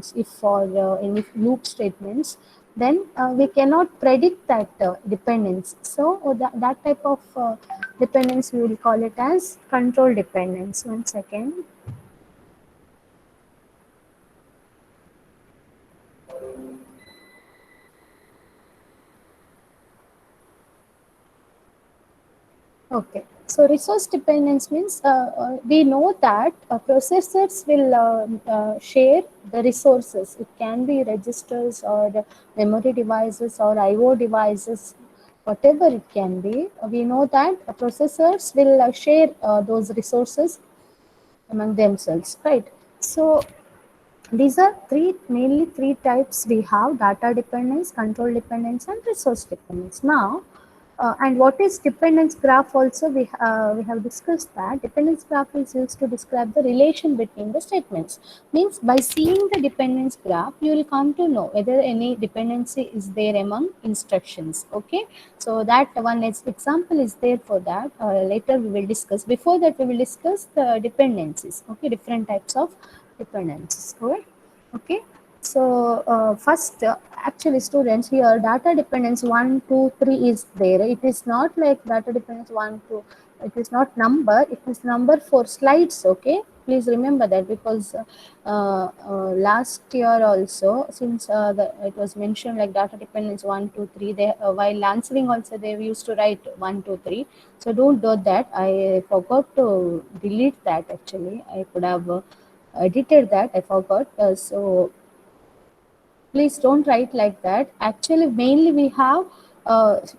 statements, if or any loop statements, then we cannot predict that dependence. So that type of dependence we will call it as control dependence. One second. Okay, so resource dependence means we know that processors will share the resources. It can be registers or the memory devices or IO devices, whatever it can be. We know that processors will share those resources among themselves, right? So these are mainly three types we have: data dependence, control dependence, and resource dependence. Now, and what is dependence graph also, we have discussed that dependence graph is used to describe the relation between the statements. Means by seeing the dependence graph, you will come to know whether any dependency is there among instructions. Okay, so that one is example is there for that. Later we will discuss. Before that, we will discuss the dependencies. Okay, different types of dependencies. Correct? Okay, so first actually students, here data dependence 1 2 3 is there. It is not like data dependence 1 2, it is not number, it is number for slides. Okay, please remember that, because last year also, since it was mentioned like data dependence 1 2 3, they while answering also they used to write 1 2 3. So don't do that. I forgot to delete that. Actually, I could have edited that. I forgot. So please don't write like that. Actually, mainly we have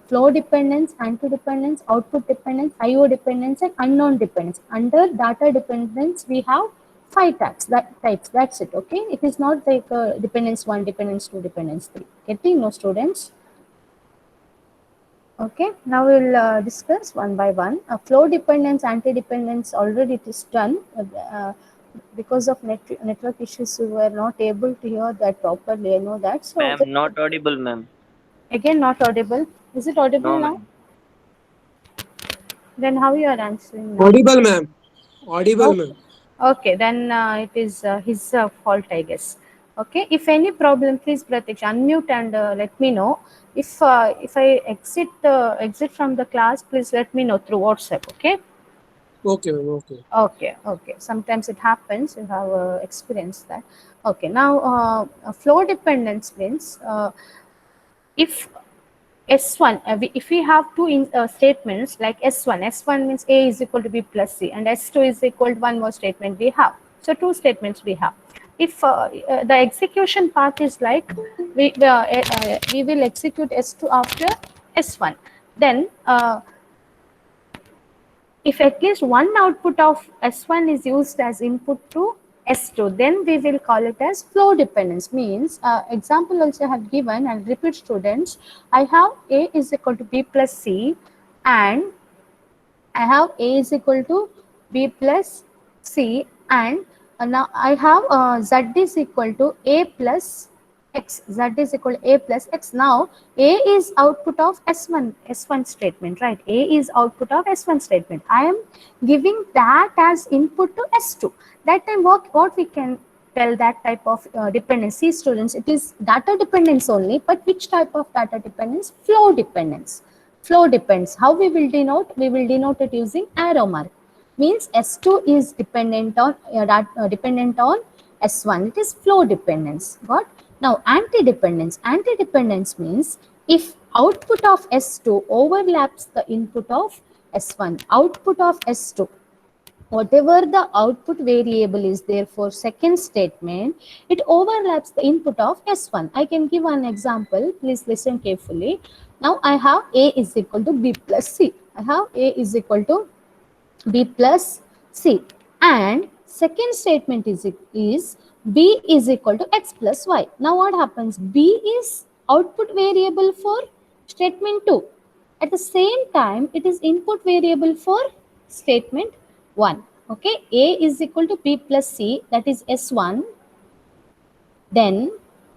flow dependence, anti-dependence, output dependence, IO dependence, and unknown dependence. Under data dependence, we have 5 types. That's it. Okay, it is not like dependence 1, dependence 2, dependence 3. Getting, no students? Okay, now we'll discuss one by one. Flow dependence, anti-dependence, already it is done. Because of network issues, we were not able to hear that properly. I know that. So Ma'am, not audible, ma'am. again, not audible. Is it audible No, now? ma'am. Then how you are answering now? Audible, ma'am. Audible, Oh, ma'am. okay. Then it is his fault, I guess. Okay. If any problem, please Pratish unmute and let me know. If I exit from the class, please let me know through WhatsApp. Okay. Okay, ma'am. Okay. Okay, okay. Sometimes it happens. You have experienced that. Okay. Now, flow dependence means if S1, if we have two statements like S1 means A is equal to B plus C, and S2 is equal to one more statement we have. So two statements we have. If the execution path is like we will execute S2 after S1, then if at least one output of S1 is used as input to S2, then we will call it as flow dependence. Means, example also I have given, and repeat students, I have A is equal to B plus C, and I have A is equal to B plus C, and now I have Z is equal to A plus X. Z is equal to A plus X. Now A is output of S1 statement, right? A is output of S1 statement. I am giving that as input to S2. That time what we can tell that type of dependency, students, it is data dependence only, but which type of data dependence? Flow dependence. Flow depends. How we will denote? We will denote it using arrow mark. Means S2 is dependent on dependent on S1. It is flow dependence. Got? Now anti-dependence. Anti-dependence means if output of S2 overlaps the input of S1. Output of S2, whatever the output variable is there for second statement, it overlaps the input of S1. I can give an example. Please listen carefully. Now I have A is equal to B plus C. I have A is equal to B plus C, and second statement is B is equal to X plus Y. Now what happens? B is output variable for statement 2. At the same time, it is input variable for statement 1. Okay, A is equal to B plus C, that is S1. Then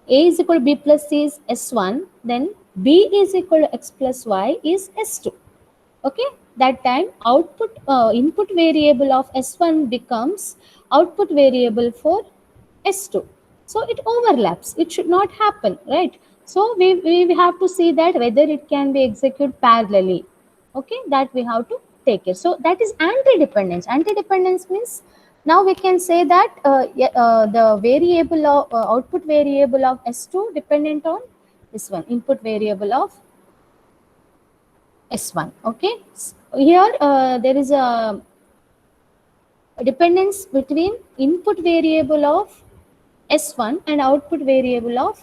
A is equal to B plus C is S1. Then B is equal to X plus Y is S2. Okay, that time output input variable of S1 becomes output variable for S2. So it overlaps. It should not happen, right? So we have to see that whether it can be executed parallelly. Okay, that we have to take it. So that is anti-dependence. Anti-dependence means now we can say that the variable of output variable of S2 dependent on this one, input variable of S1. Okay, here there is a dependence between input variable of S1 and output variable of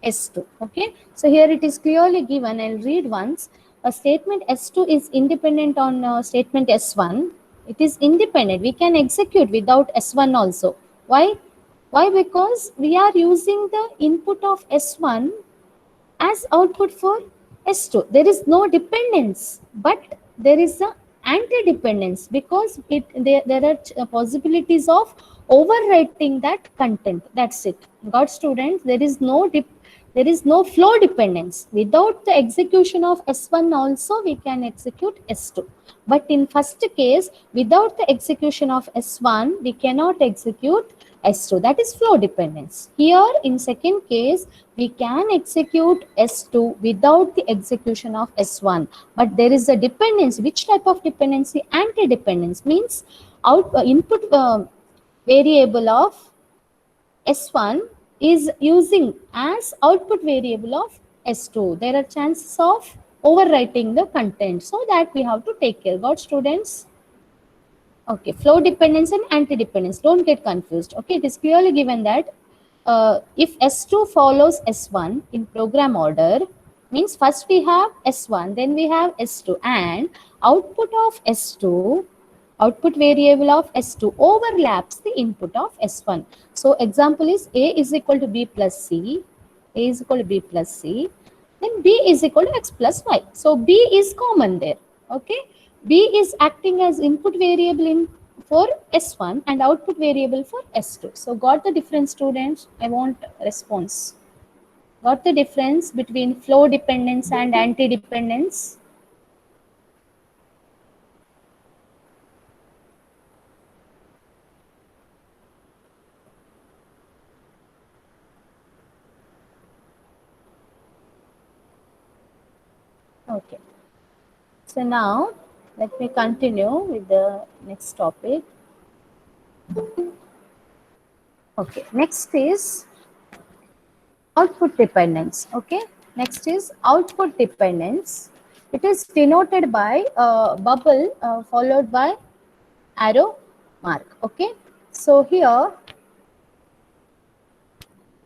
S2. Okay, so here it is clearly given. I'll read once. A statement S2 is independent on statement S1. It is independent. We can execute without S1 also. Why? Why? Because we are using the input of S1 as output for S2. There is no dependence, but there is a anti-dependence because there are possibilities of overwriting that content. That's it. Got students? There is no flow dependence. Without the execution of S1 also we can execute S2. But in first case, without the execution of S1, we cannot execute S2. That is flow dependence. Here in second case, we can execute S2 without the execution of S1. But there is a dependence. Which type of dependency? Anti-dependence means input variable of S1 is using as output variable of S2. There are chances of overwriting the content. So that we have to take care. Got students? Okay, flow dependence and anti-dependence. Don't get confused. Okay, it is clearly given that if S2 follows S1 in program order, means first we have S1, then we have S2, and output of S2, output variable of S2 overlaps the input of S1. So example is A is equal to B plus C, A is equal to B plus C, then B is equal to X plus Y. So B is common there. Okay, B is acting as input variable in for S1 and output variable for S2. So got the difference, students? I want response. Got the difference between flow dependence and anti-dependence? Okay. So now let me continue with the next topic. Okay, next is output dependence. Okay, next is output dependence. It is denoted by a bubble followed by arrow mark. Okay, so here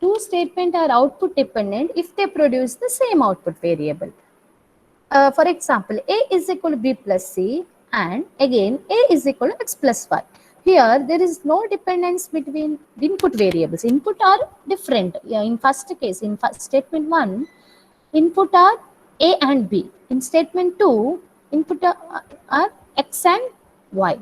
two statements are output dependent if they produce the same output variable. For example, A is equal to B plus C, and again A is equal to X plus Y. Here there is no dependence between input variables. Input are different. In first case, in statement 1, input are A and B. In statement 2, input are X and Y.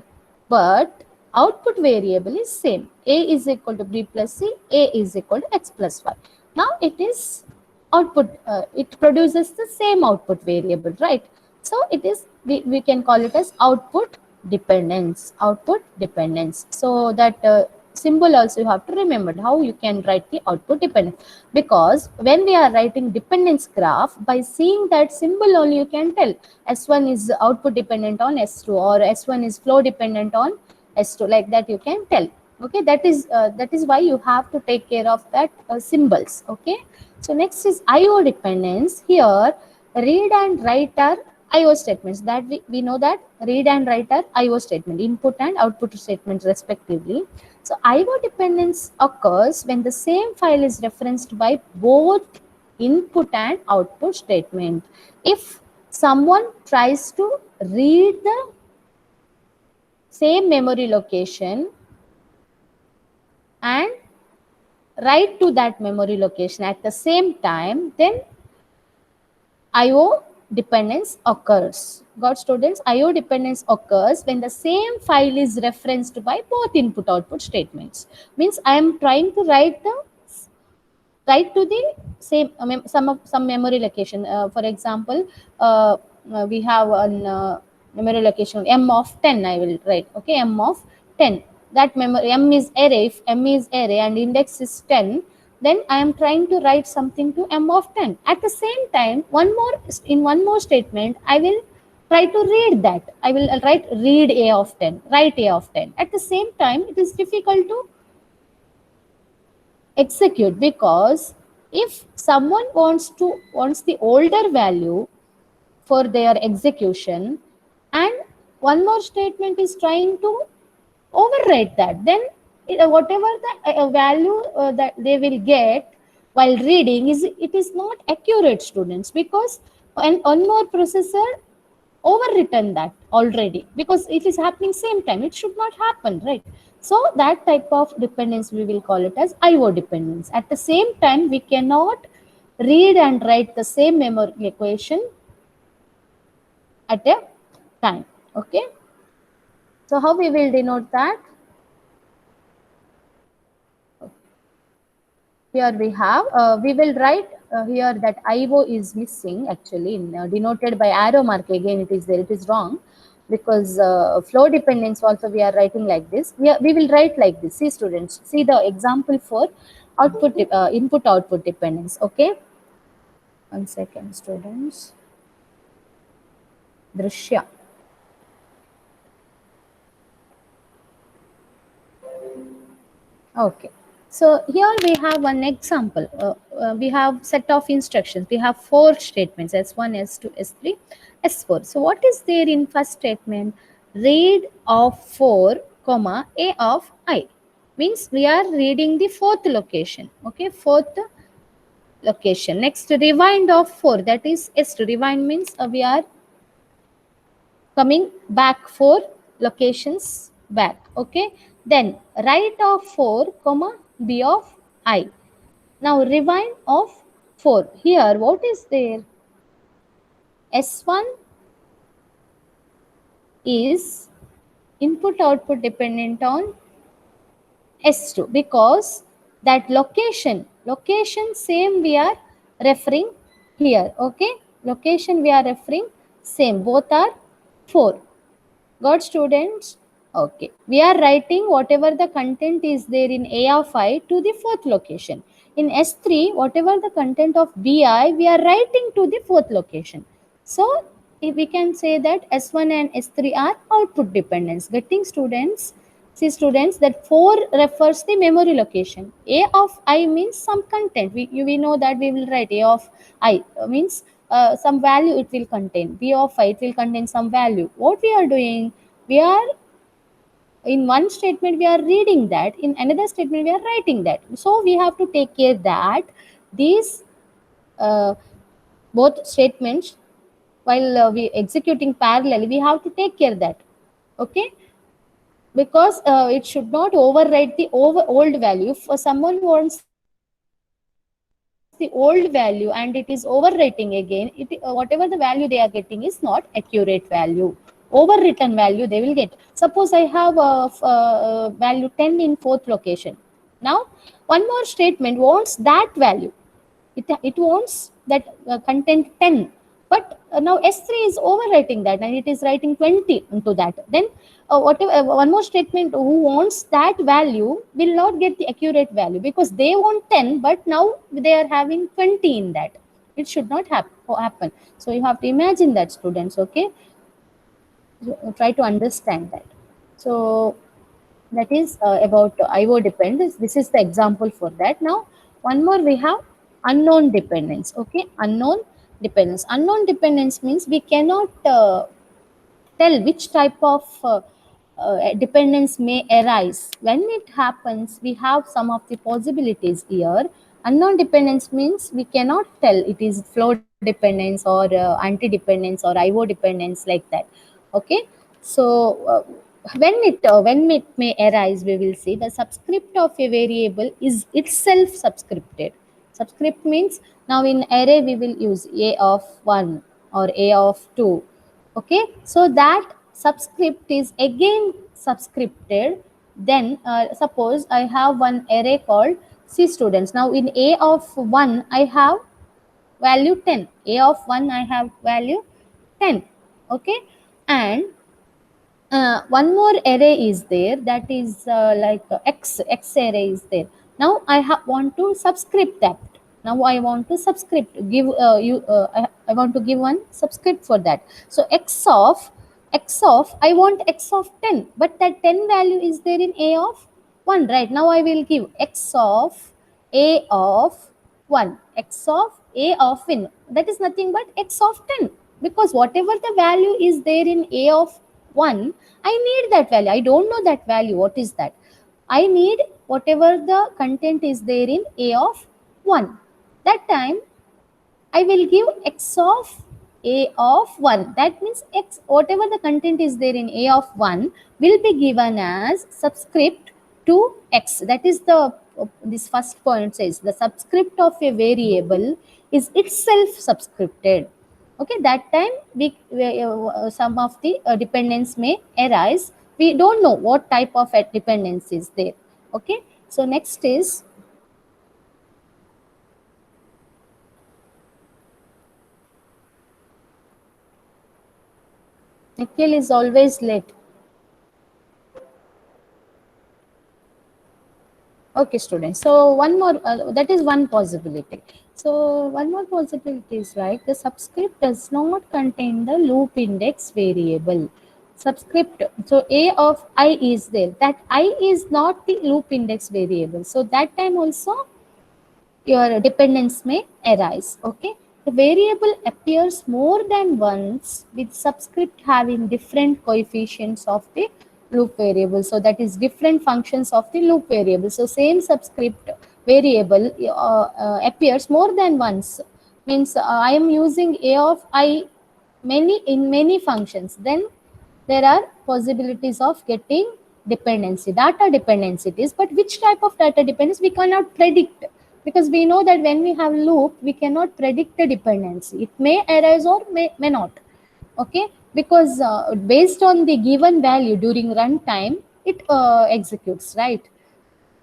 But output variable is same. A is equal to B plus C, A is equal to X plus Y. Now it is output, it produces the same output variable, right? So it is, we can call it as output dependence. Output dependence. So that symbol also you have to remember how you can write the output dependence, because when we are writing dependence graph, by seeing that symbol only you can tell S1 is output dependent on S2 or S1 is flow dependent on S2, like that you can tell. Okay, that is why you have to take care of that symbols. Okay, so next is IO dependence. Here read and write are IO statements. That we know that read and write are IO statement, input and output statements respectively. So IO dependence occurs when the same file is referenced by both input and output statement. If someone tries to read the same memory location and write to that memory location at the same time, then IO dependence occurs. Got students? IO dependence occurs when the same file is referenced by both input output statements. Means I am trying to write to the same some memory location. For example, we have a memory location M of 10. I will write. Okay, M of 10. That memory M is array. If M is array and index is 10, then I am trying to write something to m of 10. At the same time, one more statement, I will try to read that. I will write read a of 10, write a of 10. At the same time, it is difficult to execute, because if someone wants the older value for their execution, and one more statement is trying to overwrite that, then whatever the value that they will get while reading is not accurate, students, because one more processor overwritten that already, because it is happening same time. It should not happen, right? So that type of dependence we will call it as IO dependence. At the same time, we cannot read and write the same memory equation at a time. Okay, so how we will denote that? Here we have, we will write here that IO is missing actually, denoted by arrow mark. Again, it is there, it is wrong, because flow dependence also we are writing like this. We will write like this. See, students, see the example for input output dependence. Okay, 1 second, students. Drishya. Okay. So here we have one example. We have set of instructions. We have 4 statements: S1, S2, S3, S4. So what is there in first statement? Read of 4, comma, A of I. Means we are reading the 4th location. Okay, 4th location. Next, rewind of 4. That is S2. Rewind means we are coming back 4 locations back. Okay, then write of 4, comma, B of I. Now rewind of 4. Here what is there? S1 is input output dependent on S2, because that location same we are referring here. Okay, location we are referring same, both are 4. Got, students? Okay. We are writing whatever the content is there in A of I to the 4th location. In S3, whatever the content of BI, we are writing to the 4th location. So, if we can say that S1 and S3 are output dependence. Getting, students? See, students, that 4 refers the memory location. A of I means some content. We know that we will write A of I means some value it will contain. B of I, it will contain some value. What we are doing? We are, in one statement we are reading that, in another statement we are writing that. So we have to take care that these uh, both statements, while we executing parallelly, we have to take care that. Okay, because it should not overwrite the old value. For someone wants the old value and it is overwriting again, whatever the value they are getting is not accurate value. Overwritten value they will get. Suppose I have value 10 in 4th location. Now one more statement wants that value. It wants that content 10, but now S3 is overwriting that and it is writing 20 into that. Then whatever one more statement who wants that value will not get the accurate value, because they want 10 but now they are having 20 in that. It should not happen. So you have to imagine that, students. Okay, try to understand that. So that is about IO dependence. This is the example for that. Now one more we have unknown dependence. Okay, unknown dependence. Unknown dependence means we cannot tell which type of dependence may arise. When it happens, we have some of the possibilities here. Unknown dependence means we cannot tell it is flow dependence or anti-dependence or IO dependence, like that. Okay, so when it may arise, we will see the subscript of a variable is itself subscripted. Subscript means now in array we will use A of 1 or A of 2. Okay, so that subscript is again subscripted. Then suppose I have one array called C students. Now in A of 1 I have value 10. A of 1 I have value 10. Okay, and one more array is there, that is like x array is there. Now want to subscript that. Now I want to subscript, give I want to give one subscript for that. So x of I want x of 10, but that 10 value is there in a of 1, right? Now I will give x of a of 1, x of a of n, that is nothing but x of 10, because whatever the value is there in a of 1, I need that value. I don't know that value, what is that? I need whatever the content is there in a of 1. That time I will give x of a of 1. That means x, whatever the content is there in a of 1, will be given as subscript to x. That is the, this first point says the subscript of a variable is itself subscripted. Okay, that time some of the dependence may arise. We don't know what type of a dependence is there. Okay, so next is Nikhil is always late. Okay, students. So one more, that is one possibility. So one more possibility is like the subscript does not contain the loop index variable. Subscript, so a of I is there. That I is not the loop index variable. So that time also your dependence may arise. Okay, the variable appears more than once with subscript having different coefficients of the loop variable. So that is different functions of the loop variable. So same subscript variable appears more than once, means I am using a of I many in many functions, then there are possibilities of getting dependency, data dependency it is. But which type of data dependence we cannot predict, because we know that when we have loop we cannot predict the dependency. It may arise or may not. Okay, because based on the given value during runtime it executes, right?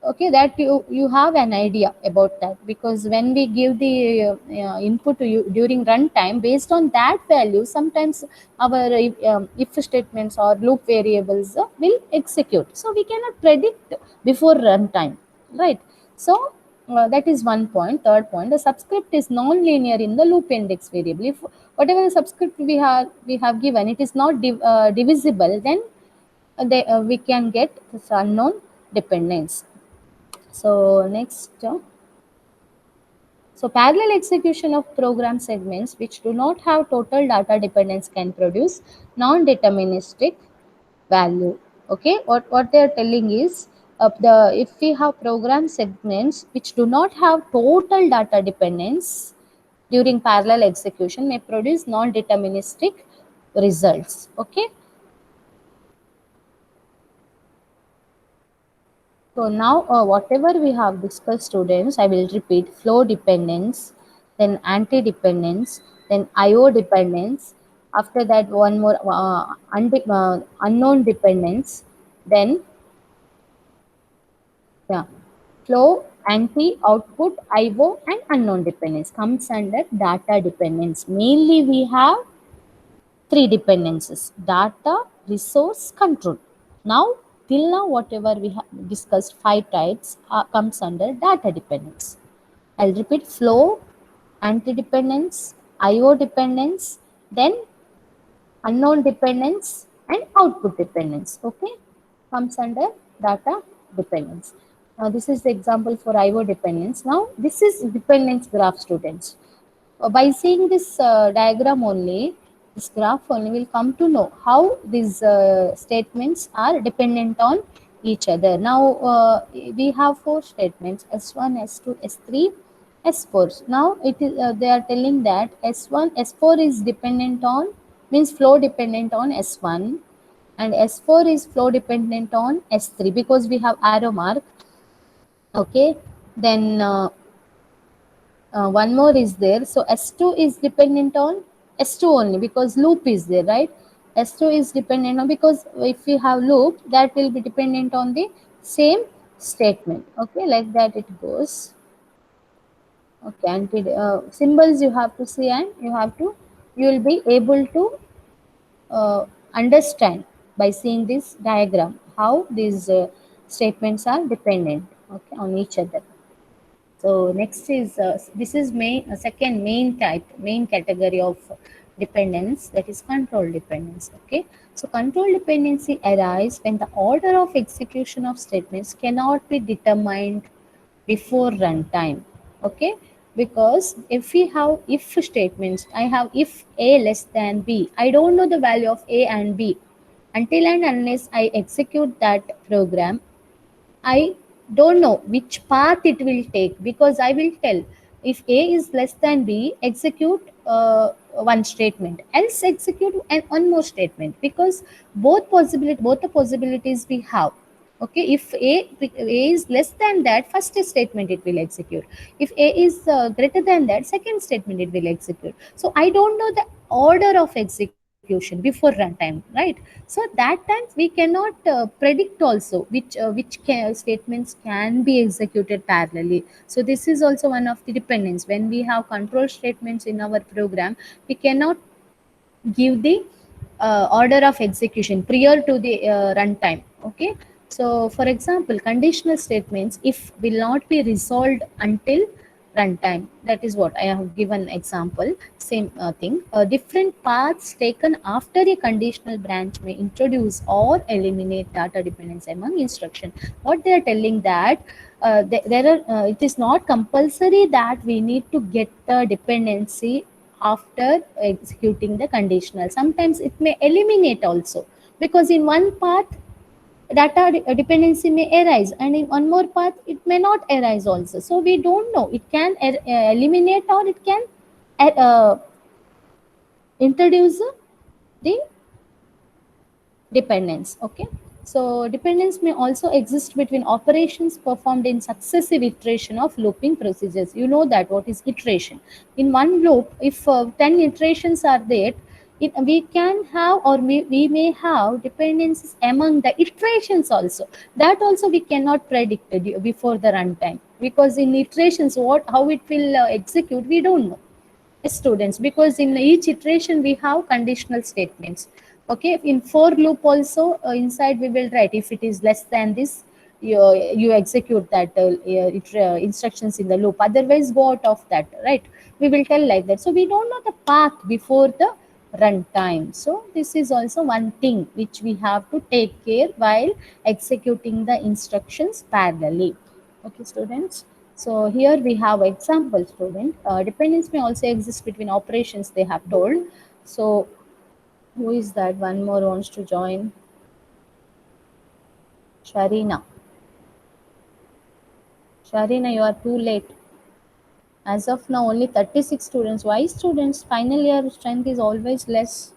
Okay, that you have an idea about that, because when we give the input to you during runtime, based on that value sometimes our if statements or loop variables will execute, so we cannot predict before runtime, right? So that is one point. Third point, the subscript is non-linear in the loop index variable. If whatever the subscript we have given, it is not divisible, then we can get this unknown dependence. So next, so parallel execution of program segments which do not have total data dependence can produce non-deterministic value. Okay, what they are telling is the if we have program segments which do not have total data dependence during parallel execution may produce non-deterministic results. Okay. So now whatever we have discussed, students, I will repeat: flow dependence, then anti-dependence, then IO dependence. After that, one more unknown dependence. Then yeah, flow, anti-output, IO, and unknown dependence comes under data dependence. Mainly we have three dependencies: data, resource, control. Now till now whatever we have discussed, five types comes under data dependence. I'll repeat: flow, anti dependence, IO dependence, then unknown dependence, and output dependence. Okay, comes under data dependence. Now this is the example for IO dependence. Now this is dependence graph, students. By seeing this diagram only, this graph only, will come to know how these statements are dependent on each other. Now we have four statements: S1, S2, S3, S4. Now it is they are telling that S1, S4 is dependent on, means flow dependent on S1, and S4 is flow dependent on S3 because we have arrow mark. Okay, then one more is there. So S2 is dependent on S2 only because loop is there, right? S2 is dependent on, because if we have loop, that will be dependent on the same statement. Okay, like that it goes. Okay, and symbols you have to see, and you will be able to understand by seeing this diagram how these statements are dependent. okay, on each other. So next is this is second main category of dependence, that is control dependence. Okay, so control dependency arises when the order of execution of statements cannot be determined before runtime. Okay, because if we have if statements, I have if a less than b, I don't know the value of a and b until and unless I execute that program. I don't know which path it will take, because I will tell if A is less than B, execute one statement, else execute one more statement, because both the possibilities we have. Okay, if A is less than that, first statement it will execute. If A is greater than that, second statement it will execute. So I don't know the order of execution before runtime, right? So that times we cannot predict also statements can be executed parallelly. So this is also one of the dependence. When we have control statements in our program, we cannot give the order of execution prior to the runtime. Okay, so for example, conditional statements if will not be resolved until runtime, that is what I have given example. Same thing, different paths taken after a conditional branch may introduce or eliminate data dependence among instruction. What they are telling that there are it is not compulsory that we need to get the dependency after executing the conditional. Sometimes it may eliminate also, because in one path data dependency may arise, and in one more path it may not arise also. So we don't know, it can eliminate or it can introduce the dependence. Okay, so dependence may also exist between operations performed in successive iteration of looping procedures. You know that what is iteration. In one loop, if 10 iterations are there, we can have, or we may have dependencies among the iterations also. That also we cannot predict before the runtime, because in iterations what how it will execute we don't know. Yes, students, because in each iteration we have conditional statements. Okay, in for loop also, inside we will write if it is less than this, you execute that instructions in the loop, otherwise go out of that, right? We will tell like that. So we don't know the path before the runtime. So this is also one thing which we have to take care while executing the instructions parallelly. Okay, students. So here we have example, student. Dependence may also exist between operations, they have told. So who is that? One more wants to join. Sharina. Sharina, you are too late. As of now, only 36 students. Why students? Final year strength is always less.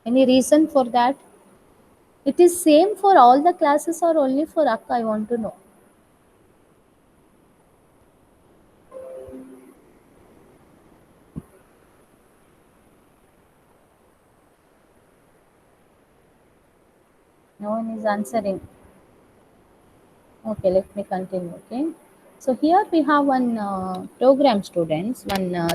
Any reason for that? It is same for all the classes or only for Akka? I want to know. No one is answering. Okay, let me continue. Okay, so here we have one program, students, one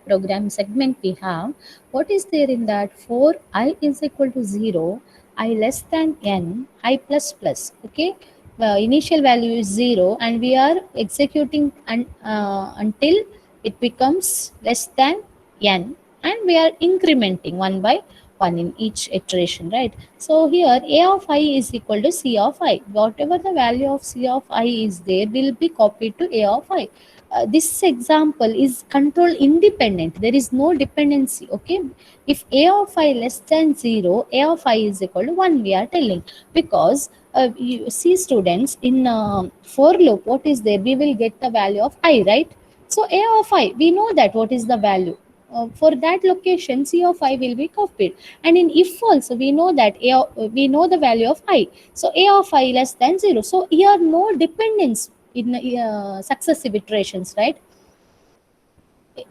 program segment we have. What is there in that? For I is equal to 0, I less than n, I plus plus. Okay, initial value is 0 and we are executing until it becomes less than n, and we are incrementing one by one in each iteration, right? So here a of I is equal to c of I. Whatever the value of c of I is there will be copied to a of I. This example is control independent. There is no dependency. Okay, if a of I less than 0, a of I is equal to 1, we are telling, because you see students, in for loop what is there, we will get the value of I, right? So a of I, we know that what is the value. For that location c of I will be copied, and in if also we know that we know the value of I. So a of I less than 0. So here no dependence in successive iterations, right?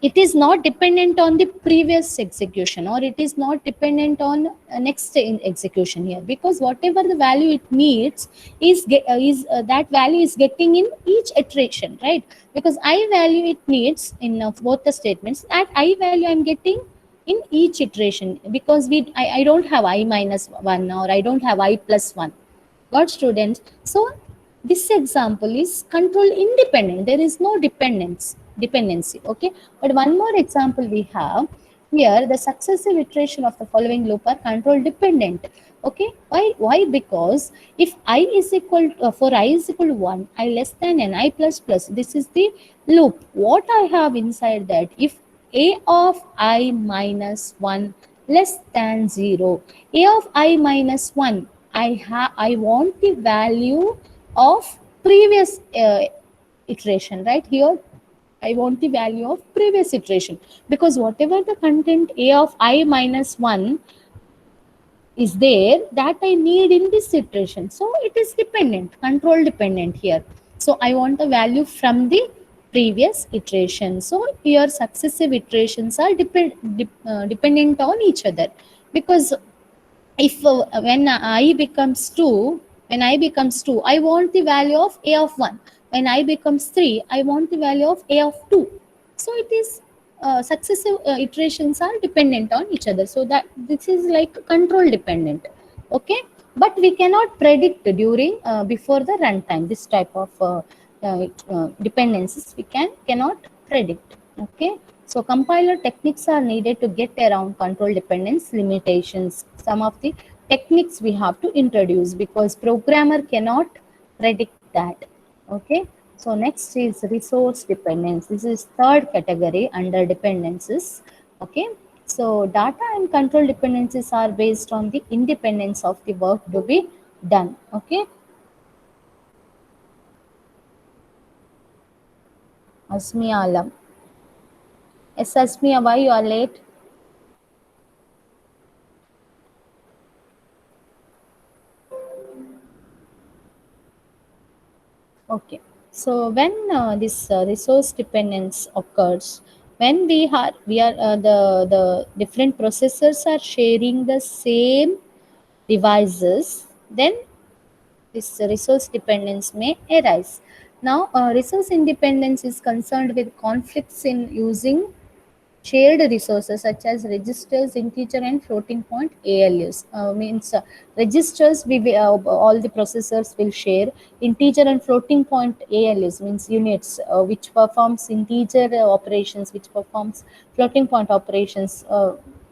It is not dependent on the previous execution, or it is not dependent on next execution here, because whatever the value it needs that value is getting in each iteration, right? Because I value it needs in both the statements, that I value I'm getting in each iteration, because I don't have I minus 1 or I don't have I plus 1. Got, students? So This example is control independent. There is no dependency. Okay. But one more example we have here: the successive iteration of the following loop are control dependent. Okay. Why? Because if I is equal for I is equal to 1, I less than n, I plus plus. This is the loop. What I have inside that, if a of I minus 1 less than 0, a of I minus 1, I want the value of previous iteration, right? Here I want the value of previous iteration, because whatever the content a of I minus 1 is there, that I need in this iteration. So it is dependent, control dependent here. So I want the value from the previous iteration. So your successive iterations are dependent on each other, because if when I becomes 2, I want the value of a of 1. When I becomes 3, I want the value of a of 2. So it is successive iterations are dependent on each other. So that this is like control dependent. Okay. But we cannot predict during before the runtime this type of dependencies we cannot predict. Okay. So compiler techniques are needed to get around control dependence limitations. Some of the techniques we have to introduce, because programmer cannot predict that. Okay. So next is resource dependence. This is third category under dependencies. Okay. So data and control dependencies are based on the independence of the work to be done. Okay. Asmiya Alam. Yes, Asmiya, why you are late? Okay. So when this resource dependence occurs, when we are the different processors are sharing the same devices, then this resource dependence may arise. Now, resource independence is concerned with conflicts in using shared resources such as registers, integer and floating point ALUs. Means registers all the processors will share. Integer and floating point ALUs means units which performs integer operations, which performs floating point operations.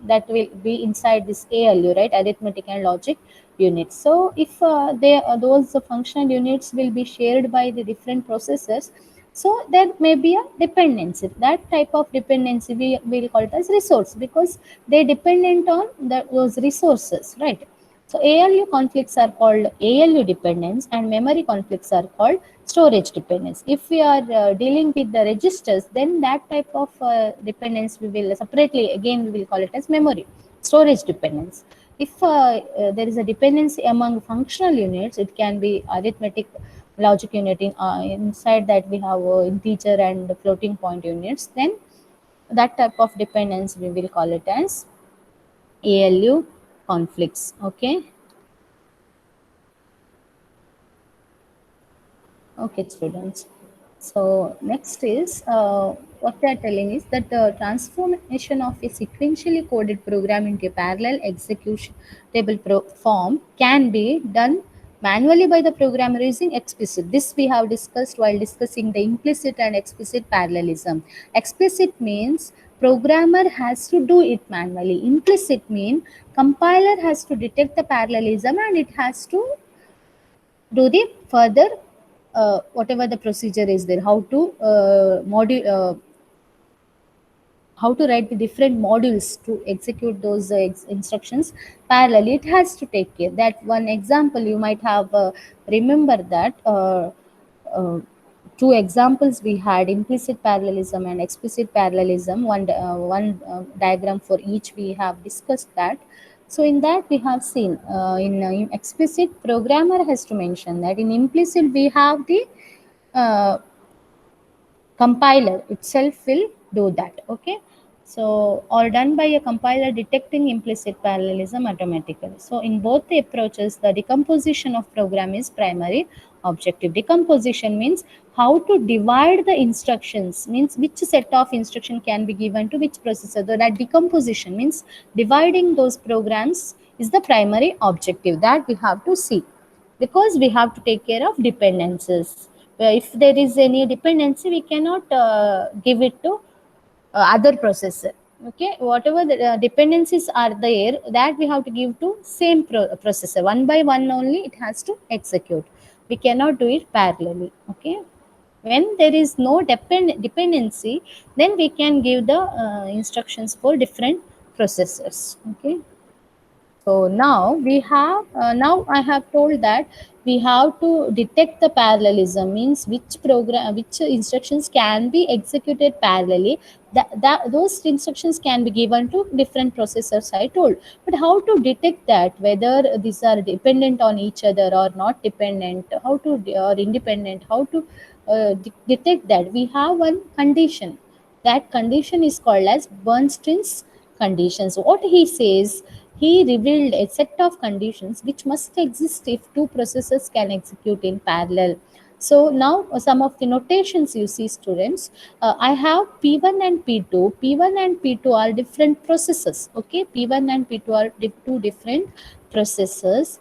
That will be inside this ALU, right? Arithmetic and logic units. So if those functional units will be shared by the different processors, so there may be a dependency. That type of dependency we will call it as resource, because they dependent on those resources, right? So ALU conflicts are called ALU dependence, and memory conflicts are called storage dependence. If we are dealing with the registers, then that type of dependence we will separately, again we will call it as memory storage dependence. If there is a dependency among functional units, it can be arithmetic logic unit. Inside that we have integer and floating point units. Then that type of dependence we will call it as ALU conflicts. Okay. Okay, students. So next is what they are telling is that the transformation of a sequentially coded program into a parallel executable form can be done manually by the programmer using explicit. This we have discussed while discussing the implicit and explicit parallelism. Explicit means programmer has to do it manually. Implicit means compiler has to detect the parallelism and it has to do the further whatever the procedure is there, how to write the different modules to execute those instructions parallelly. It has to take care. That one example you might have remember that two examples we had: implicit parallelism and explicit parallelism. One diagram for each we have discussed that. So in that we have seen in explicit, programmer has to mention that. In implicit we have the uh, compiler itself will do that. Okay. So or done by a compiler detecting implicit parallelism automatically. So in both the approaches, the decomposition of program is primary objective. Decomposition means how to divide the instructions, means which set of instruction can be given to which processor. So that decomposition means dividing those programs is the primary objective that we have to see. because we have to take care of dependencies. If there is any dependency, we cannot give it to other processor. Okay, whatever the dependencies are there, that we have to give to same processor. One by one only it has to execute. We cannot do it parallelly. Okay, when there is no dependency, then we can give the instructions for different processors. Okay, so now we have now I have told that we have to detect the parallelism, means which instructions can be executed parallelly. That those instructions can be given to different processors, I told. But how to detect that, whether these are dependent on each other or not dependent, how to or independent, how to detect that? We have one condition. That condition is called as Bernstein's conditions. What he says, he revealed a set of conditions which must exist if two processes can execute in parallel. So now some of the notations you see, students. I have P1 and P2. P1 and P2 are different processes. Okay, P1 and P2 are two different processes.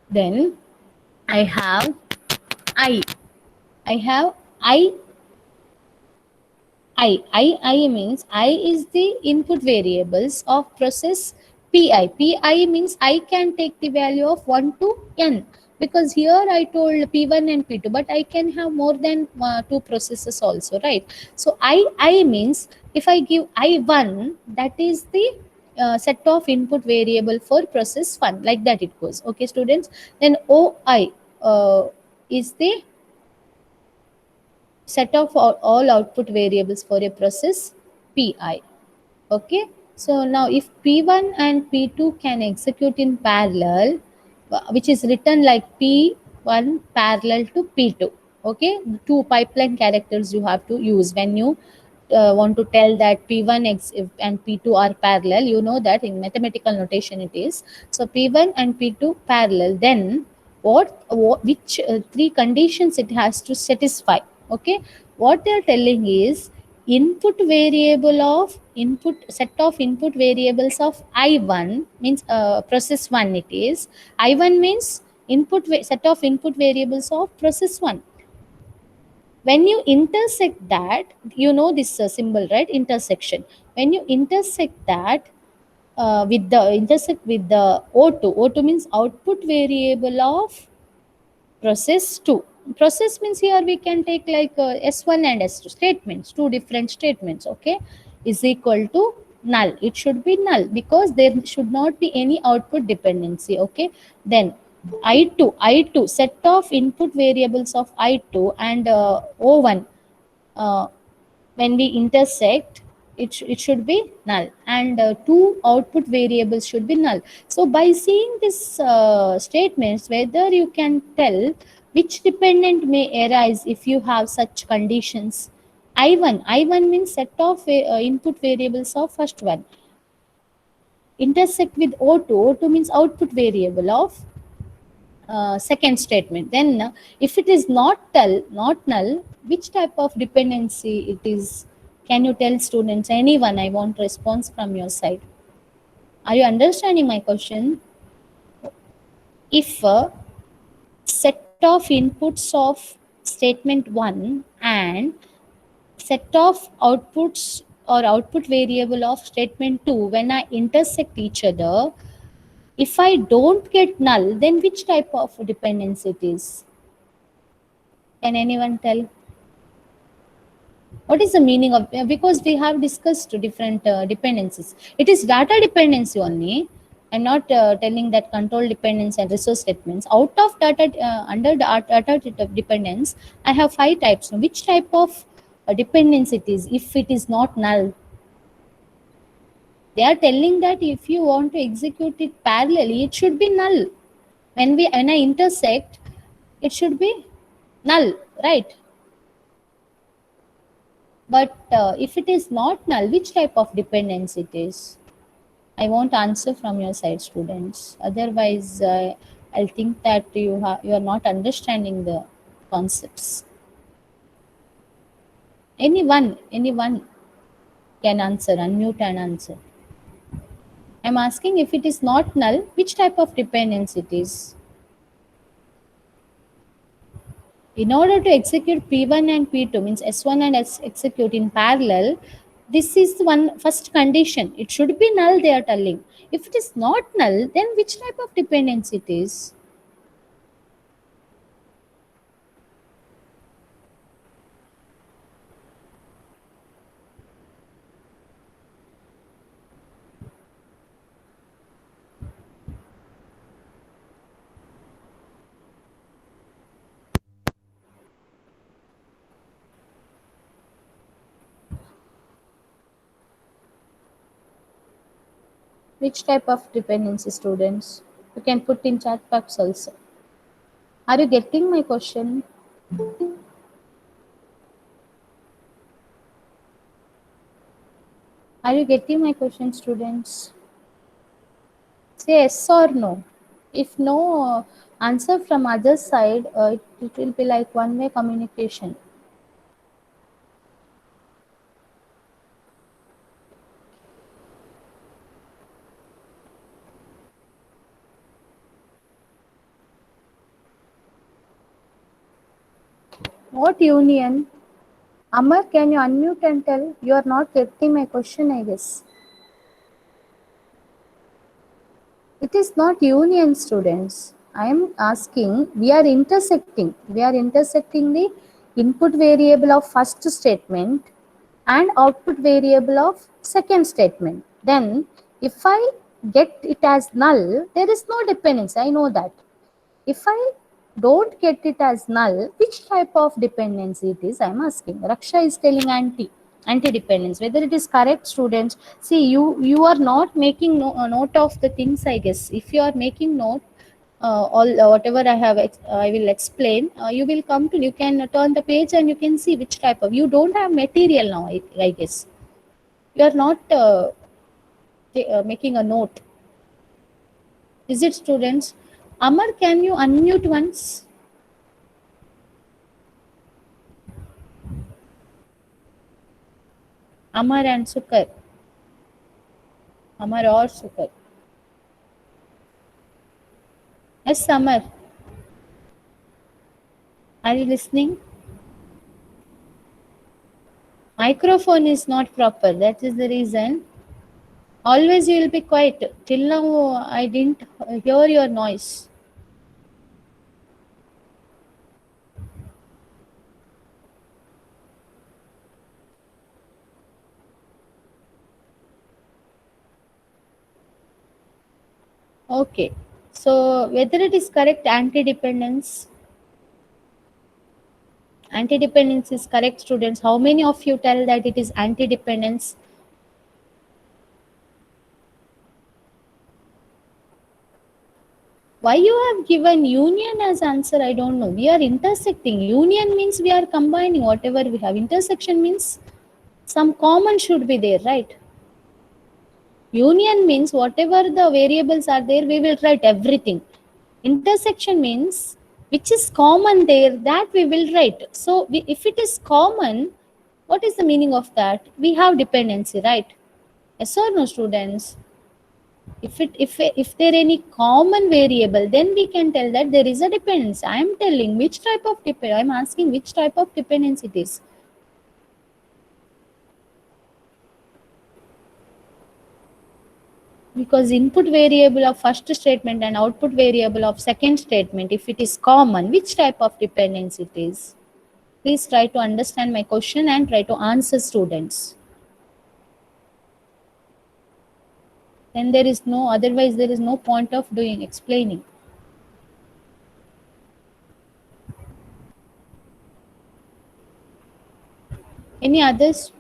Then I have I. I have I I means I is the input variables of process Pi. Pi means I can take the value of 1 to n, because here I told P1 and P2, but I can have more than two processes also, right? So I means if I give I1, that is the set of input variable for process 1, like that it goes. Okay, students. Then OI is the set of all output variables for a process Pi. Okay, so now if P1 and P2 can execute in parallel, which is written like P1 parallel to P2. Okay, two pipeline characters you have to use when you want to tell that P1 and P2 are parallel. You know that in mathematical notation it is. So P1 and P2 parallel, then which three conditions it has to satisfy. Okay, what they are telling is input variable of input set of input variables of I1 means process 1 it is. I1 means set of input variables of process 1. When you intersect that, you know this symbol, right? Intersection. When you intersect that with the intersect with the O2 means output variable of process 2. Process means here we can take like S1 and S2 statements, two different statements. Okay, is equal to null. It should be null because there should not be any output dependency. Okay, then I2 set of input variables of I2 and O1, uh, when we intersect, it should be null, and two output variables should be null. So by seeing this statements, whether you can tell which dependent may arise if you have such conditions. I1 means set of input variables of first one intersect with O2 means output variable of second statement. Then if it is not null, which type of dependency it is? Can you tell, students? Anyone? I want response from your side. Are you understanding my question? If set of inputs of statement 1 and set of outputs or output variable of statement 2, when I intersect each other, if I don't get null, then which type of dependency it is? Can anyone tell? What is the meaning of, because we have discussed different dependencies. It is data dependency only. I'm not telling that control dependence and resource statements. Out of data, under the data dependence, I have 5 types. Now, which type of dependency it is if it is not null? They are telling that if you want to execute it parallelly, it should be null. When I intersect, it should be null, right? But if it is not null, which type of dependence it is? I want answer from your side, students. Otherwise, I'll think that you are not understanding the concepts. Anyone can answer. Unmute and answer. I'm asking if it is not null, which type of dependence it is? In order to execute P1 and P2, means S1 and S execute in parallel, this is one first condition. It should be null, they are telling. If it is not null, then which type of dependency it is? Which type of dependency, students? You can put in chat box also. Are you getting my question? Are you getting my question, students? Say yes or no. If no, answer from other side, it will be like one-way communication. What union? Amar, can you unmute and tell? You are not getting my question, I guess. It is not union, students. I am asking, we are intersecting. We are intersecting the input variable of first statement and output variable of second statement. Then, if I get it as null, there is no dependency. I know that. If I don't get it as null, which type of dependency it is, I am asking. Raksha is telling anti-dependence. Whether it is correct, students. See, you are not making note of the things, I guess. If you are making note, all whatever I have, I will explain. You will come to, you can turn the page and you can see which type of. You don't have material now, I guess. You are not making a note. Is it, students? Amar, can you unmute once? Amar and Sukar. Amar or Sukar. Yes, Amar. Are you listening? Microphone is not proper. That is the reason. Always you will be quiet. Till now, I didn't hear your noise. Okay. So, whether it is correct, antidependence is correct, students. How many of you tell that it is antidependence? Why you have given union as answer, I don't know. We are intersecting. Union means we are combining whatever we have. Intersection means some common should be there, right? Union means whatever the variables are there, we will write everything. Intersection means which is common there, that we will write. So if it is common, what is the meaning of that? We have dependency, right? Yes or no, students? If there any common variable, then we can tell that there is a dependence. I am telling which type of dependence. I am asking which type of dependence it is. Because input variable of first statement and output variable of second statement, if it is common, which type of dependence it is? Please try to understand my question and try to answer, students. Then there is no, otherwise there is no point of doing explaining. Any others?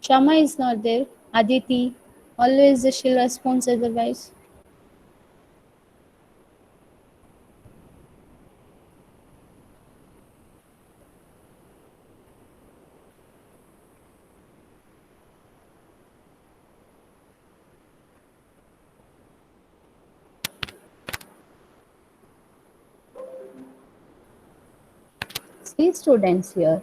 Shama is not there. Aditi, always she'll respond otherwise. See, students, here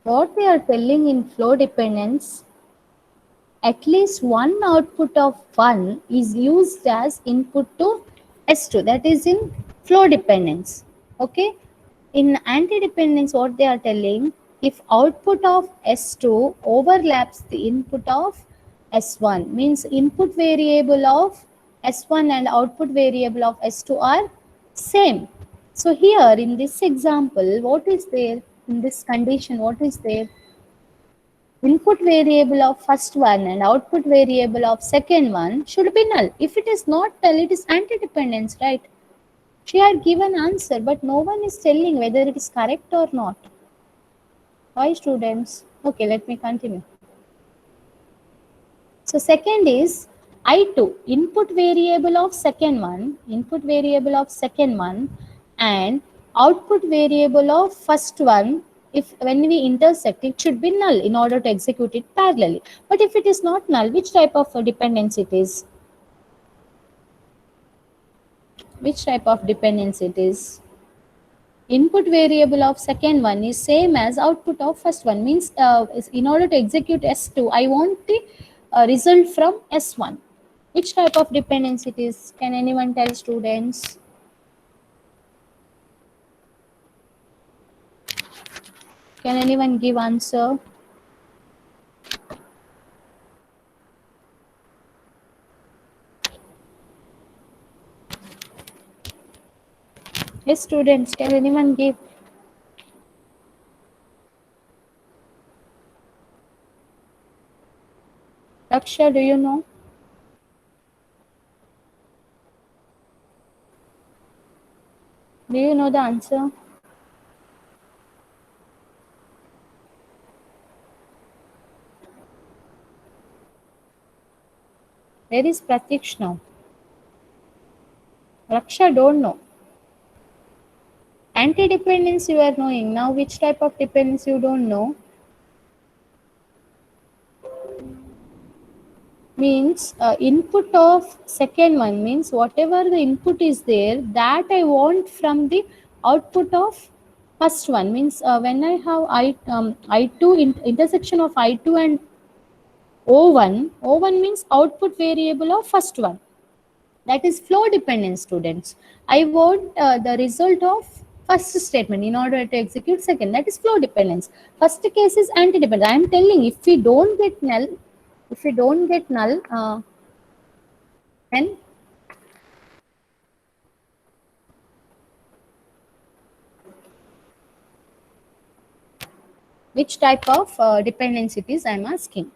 what we are telling in flow dependence, at least one output of 1 is used as input to S2, that is in flow dependence. Okay. In anti-dependence, what they are telling, if output of S2 overlaps the input of S1, means input variable of S1 and output variable of S2 are same. So here in this example, what is there in this condition? What is there? Input variable of first one and output variable of second one should be null. If it is not null, it is anti-dependence, right? She had given answer, but no one is telling whether it is correct or not. Why, students? Okay, let me continue. So second is I2, input variable of second one and output variable of first one. If when we intersect, it should be null in order to execute it parallelly. But if it is not null, which type of dependence it is? Which type of dependence it is? Input variable of second one is same as output of first one, means in order to execute S2, I want the result from S1. Which type of dependence it is? Can anyone tell, students? Can anyone give answer? Yes, students, can anyone give? Raksha, do you know? Do you know the answer? Where is Pratiksh now? Raksha don't know. Anti-dependence you are knowing. Now which type of dependence you don't know? Means input of second one, means whatever the input is there, that I want from the output of first one. Means when I have I2 intersection of I2 and O1 means output variable of first one. That is flow dependence, students. I want the result of first statement in order to execute second. That is flow dependence. First case is anti-dependence. I am telling, if we don't get null, then which type of dependence it is, I am asking.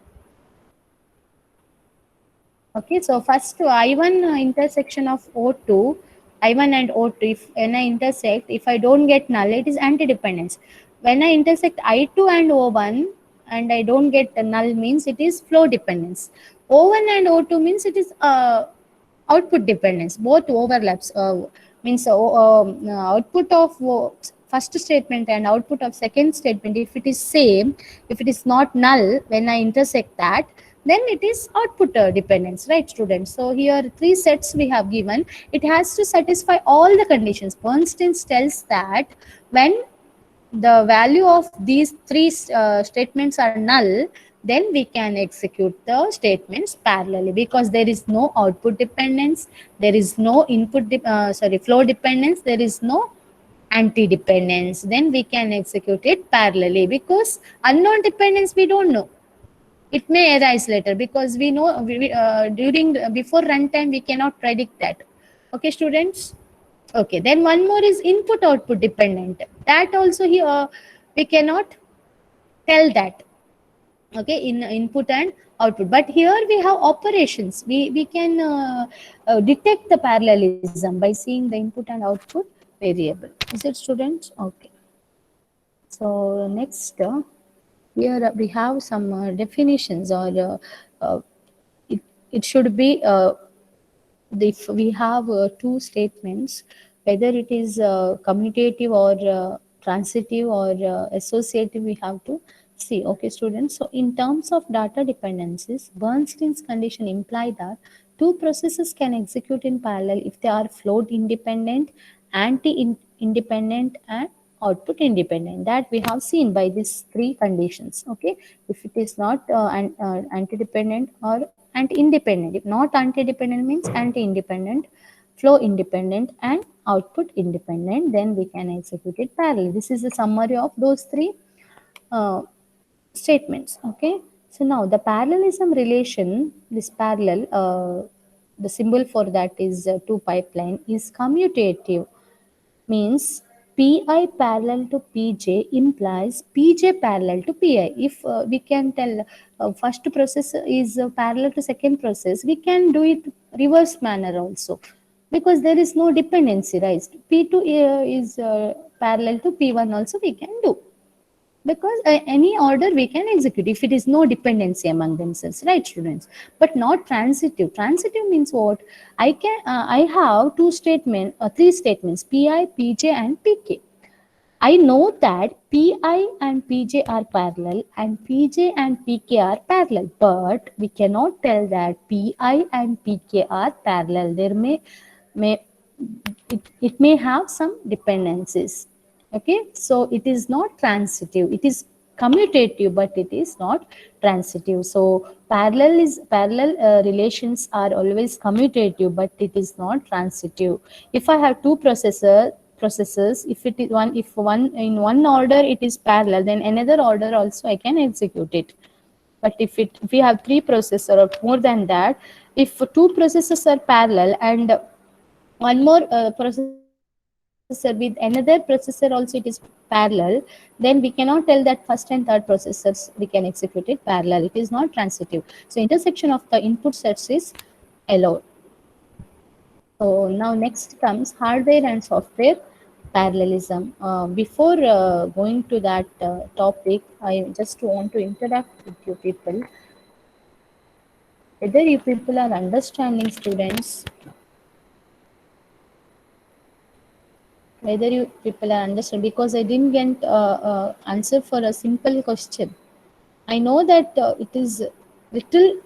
Okay, so first I1 intersection of O2, I1 and O2, if when I intersect, if I don't get null, it is anti-dependence. When I intersect I2 and O1 and I don't get the null, means it is flow dependence. O1 and O2 means it is output dependence. Both overlaps, means output of first statement and output of second statement, if it is same, if it is not null when I intersect that, then it is output dependence, right, students? So here three sets we have given. It has to satisfy all the conditions. Bernstein tells that when the value of these three statements are null, then we can execute the statements parallelly, because there is no output dependence, there is no flow dependence, there is no anti-dependence. Then we can execute it parallelly, because unknown dependence we don't know. It may arise later, because we know before runtime we cannot predict that. Okay, students. Okay, then one more is input output dependent. That also here we cannot tell that. Okay, in input and output. But here we have operations. We can detect the parallelism by seeing the input and output variable. Is it, students? Okay. So next, here we have some definitions, or it should be if we have two statements, whether it is commutative or transitive or associative, we have to see. Okay, students. So in terms of data dependencies, Bernstein's condition imply that two processes can execute in parallel if they are flow independent, anti-independent, and output independent. That we have seen by these three conditions. Okay, if it is not anti-dependent or anti-independent. If not anti-dependent means anti-independent. flow independent and output independent, then we can execute it parallel. This is a summary of those three uh, statements. Okay, so now the parallelism relation, this parallel, the symbol for that is two pipeline, is commutative, means pi parallel to pj implies pj parallel to pi. If we can tell first process is parallel to second process, we can do it reverse manner also, because there is no dependency, right? P2 is parallel to P1 also we can do, because any order we can execute if it is no dependency among themselves, right students? But not transitive. Transitive means what? I have three statements, pi, pj and pk. I know that pi and pj are parallel and pj and pk are parallel, but we cannot tell that pi and pk are parallel. There may it may have some dependencies. Okay, so it is not transitive, it is commutative, but it is not transitive. So parallel relations are always commutative, but it is not transitive. If I have two processes, if it is one, if one in one order it is parallel, then another order also I can execute it. But if we have three processors or more than that, if two processes are parallel and one more processor with another processor also it is parallel, then we cannot tell that first and third processors we can execute it parallel. It is not transitive. So intersection of the input sets is allowed. So now next comes hardware and software parallelism. Before going to that topic, I just want to interact with you people, whether you people are understanding, students, whether you people are understand, because I didn't get answer for a simple question. I know that it is little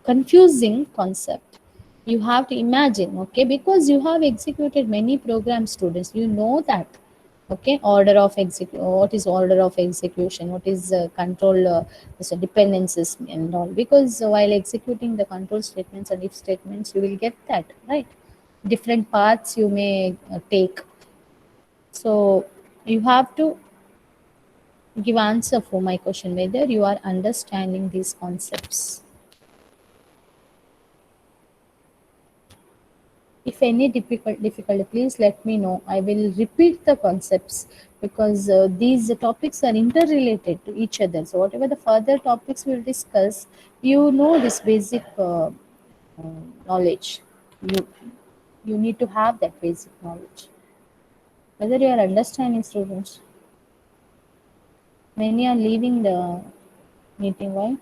confusing concept. You have to imagine, okay, because you have executed many program, students, you know that. Okay, order of what is order of execution, what is control so dependencies and all, because while executing the control statements and if statements you will get that, right? Different paths you may take. So you have to give answer for my question whether you are understanding these concepts. If any difficulty, please let me know. I will repeat the concepts, because these topics are interrelated to each other. So whatever the further topics we'll discuss, you know this basic knowledge. You you need to have that basic knowledge. Whether you are understanding, students. Many are leaving the meeting. Why?